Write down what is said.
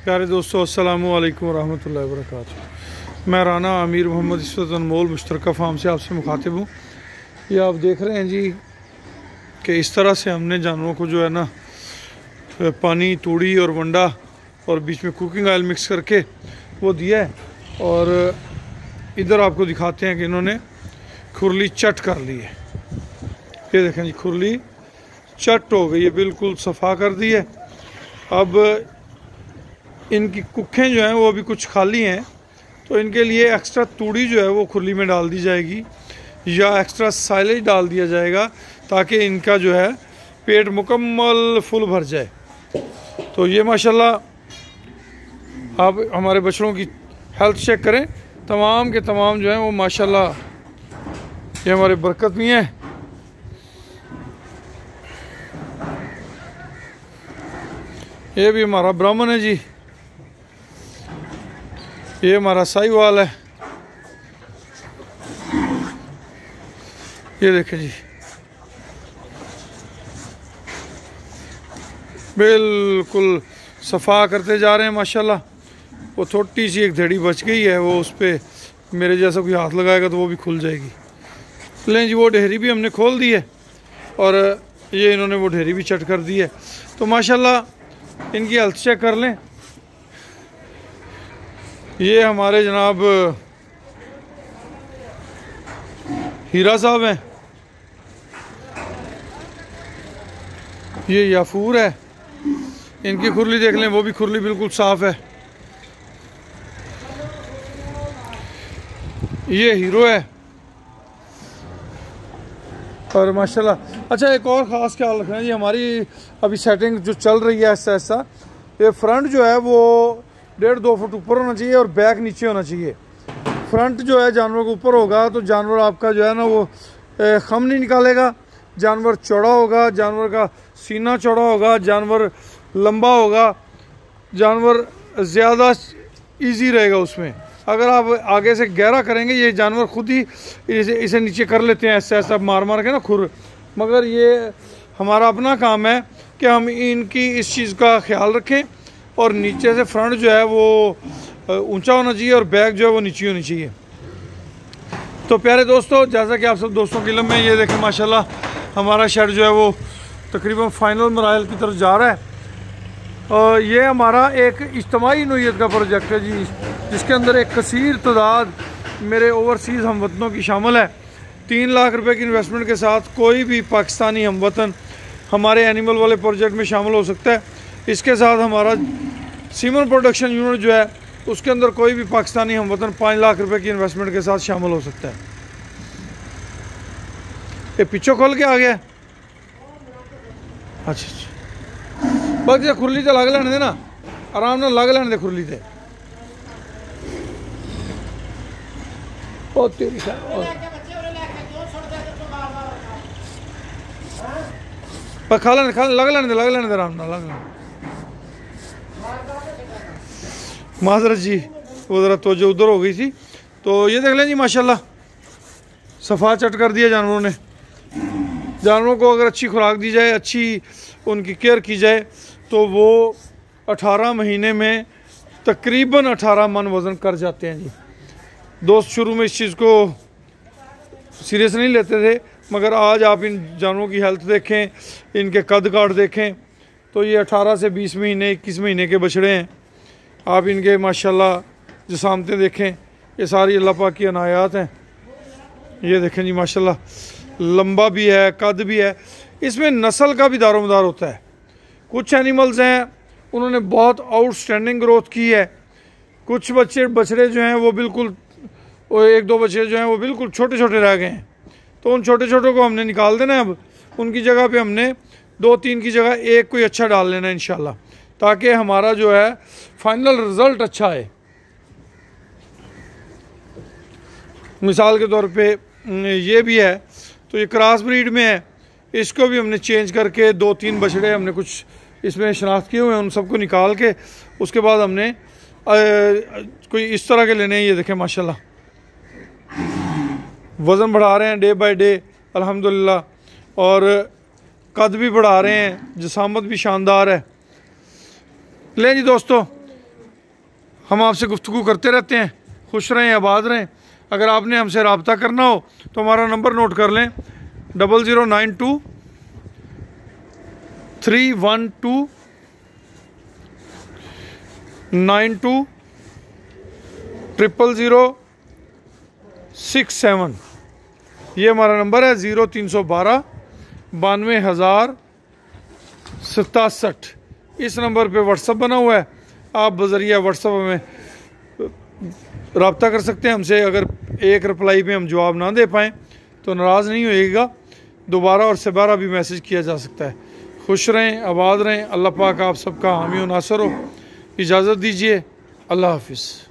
प्यारे दोस्तों, अस्सलामु अलैकुम रहमतुल्लाहि व बरकातुहू। मैं राना अमीर मोहम्मद इस्सत अनमोल मुश्तरका फार्म से आपसे मुखातिब हूँ। ये आप देख रहे हैं जी कि इस तरह से हमने जानवरों को जो है ना पानी, तूड़ी और वंडा और बीच में कुकिंग ऑयल मिक्स करके वो दिया है। और इधर आपको दिखाते हैं कि इन्होंने खुरली चट कर ली है। ये देखें जी, खुरली चट हो गई है, बिल्कुल सफ़ा कर दी है। अब इनकी कुखें जो हैं वो अभी कुछ खाली हैं, तो इनके लिए एक्स्ट्रा तूड़ी जो है वो खुरली में डाल दी जाएगी या एक्स्ट्रा साइलेज डाल दिया जाएगा ताकि इनका जो है पेट मुकम्मल फुल भर जाए। तो ये माशाल्लाह आप हमारे बछड़ों की हेल्थ चेक करें, तमाम के तमाम जो हैं वो माशाल्लाह ये हमारे बरकत भी हैं। ये भी हमारा ब्राह्मण है जी, ये हमारा साहिवाल है। ये देखें जी, बिल्कुल सफ़ा करते जा रहे हैं माशाल्लाह। वो छोटी सी एक धड़ी बच गई है, वो उस पर मेरे जैसा कोई हाथ लगाएगा तो वो भी खुल जाएगी। लें जी, वो ढेरी भी हमने खोल दी है और ये इन्होंने वो ढेरी भी चट कर दी है। तो माशाल्लाह इनकी हेल्थ चेक कर लें। ये हमारे जनाब हीरा साहब हैं, ये याफूर है। इनकी खुरली देख लें, वो भी खुरली बिल्कुल साफ़ है। ये हीरो है और माशाल्लाह। अच्छा, एक और ख़ास ख्याल रखना जी, हमारी अभी सेटिंग जो चल रही है ऐसा ऐसा, ये फ्रंट जो है वो 1.5-2 फुट ऊपर होना चाहिए और बैक नीचे होना चाहिए। फ्रंट जो है जानवर के ऊपर होगा तो जानवर आपका जो है ना वो खम नहीं निकालेगा। जानवर चौड़ा होगा, जानवर का सीना चौड़ा होगा, जानवर लंबा होगा, जानवर ज़्यादा इजी रहेगा उसमें। अगर आप आगे से गहरा करेंगे, ये जानवर खुद ही इसे नीचे कर लेते हैं ऐसा ऐसा मार मार के ना खुर। मगर ये हमारा अपना काम है कि हम इनकी इस चीज़ का ख्याल रखें और नीचे से फ्रंट जो है वो ऊंचा होना चाहिए और बैक जो है वो नीची होनी चाहिए। तो प्यारे दोस्तों, जैसा कि आप सब दोस्तों की इल्म में, ये देखें माशाल्लाह हमारा शेड जो है वो तकरीबन फाइनल मराहल की तरफ जा रहा है। और ये हमारा एक इज्तिमाई नौइयत का प्रोजेक्ट है जी, जिसके अंदर एक कसीर तादाद मेरे ओवरसीज़ हमवतनों की शामिल है। 3 लाख रुपए की इन्वेस्टमेंट के साथ कोई भी पाकिस्तानी हमवतन हमारे एनिमल वाले प्रोजेक्ट में शामिल हो सकता है। इसके साथ हमारा सीमन प्रोडक्शन यूनिट जो है उसके अंदर कोई भी पाकिस्तानी हमवतन 5 लाख रुपए की इन्वेस्टमेंट के साथ शामिल हो सकता है। ये पीछे खोल के आ गया। अच्छा, बस ये खुरली तो लग लेने दे ना, आराम ना लग लेने दे खुरली से। ओ तेरी पर खा लेने लग लेने दे आराम ना लग लेने। माजरत जी, वो ज़रा तवज्जो उधर हो गई थी। तो ये देख लें जी माशाल्लाह सफ़ा चट कर दिया जानवरों ने। जानवरों को अगर अच्छी खुराक दी जाए, अच्छी उनकी केयर की जाए तो वो 18 महीने में तकरीबन 18 मन वज़न कर जाते हैं जी। दोस्त शुरू में इस चीज़ को सीरियस नहीं लेते थे, मगर आज आप इन जानवरों की हेल्थ देखें, इनके कद काठ देखें, तो ये 18 से 20 महीने 21 महीने के बछड़े हैं। आप इनके माशाल्लाह जिसामतें देखें, ये सारी अल्लाह पाक की अनायात हैं। ये देखें जी माशाल्लाह, लंबा भी है, कद भी है। इसमें नस्ल का भी दारोमदार होता है। कुछ एनिमल्स हैं उन्होंने बहुत आउटस्टैंडिंग ग्रोथ की है, कुछ बछड़े जो हैं वो बिल्कुल, वो 1-2 बच्चे जो हैं वो बिल्कुल छोटे छोटे रह गए हैं। तो उन छोटे छोटों को हमने निकाल देना है। अब उनकी जगह पे हमने 2-3 की जगह एक कोई अच्छा डाल लेना है इंशाल्लाह, ताकि हमारा जो है फाइनल रिज़ल्ट अच्छा है। मिसाल के तौर पे ये भी है, तो ये क्रॉस ब्रीड में है, इसको भी हमने चेंज करके 2-3 बछड़े हमने कुछ इसमें शनाख्त किए हुए हैं, उन सबको निकाल के उसके बाद हमने कोई इस तरह के लेने हैं। ये देखें माशाल्लाह वज़न बढ़ा रहे हैं डे बाय डे अल्हम्दुलिल्लाह, और कद भी बढ़ा रहे हैं, जिसामत भी शानदार है। लें जी दोस्तों, हम आपसे गुफ्तगू करते रहते हैं। खुश रहें, आबाद रहें। अगर आपने हमसे रब्ता करना हो तो हमारा नंबर नोट कर लें 0092 312 92 00067। ये हमारा नंबर है 0312 92,067। इस नंबर पे व्हाट्सअप बना हुआ है, आप बजरिया व्हाट्सअप में रब्ता कर सकते हैं हमसे। अगर एक रिप्लाई पे हम जवाब ना दे पाएँ तो नाराज़ नहीं होइएगा, दोबारा और दोबारा भी मैसेज किया जा सकता है। खुश रहें, आबाद रहें। अल्लाह पाक आप सबका हामी व नासर हो। इजाज़त दीजिए, अल्लाह हाफिज़।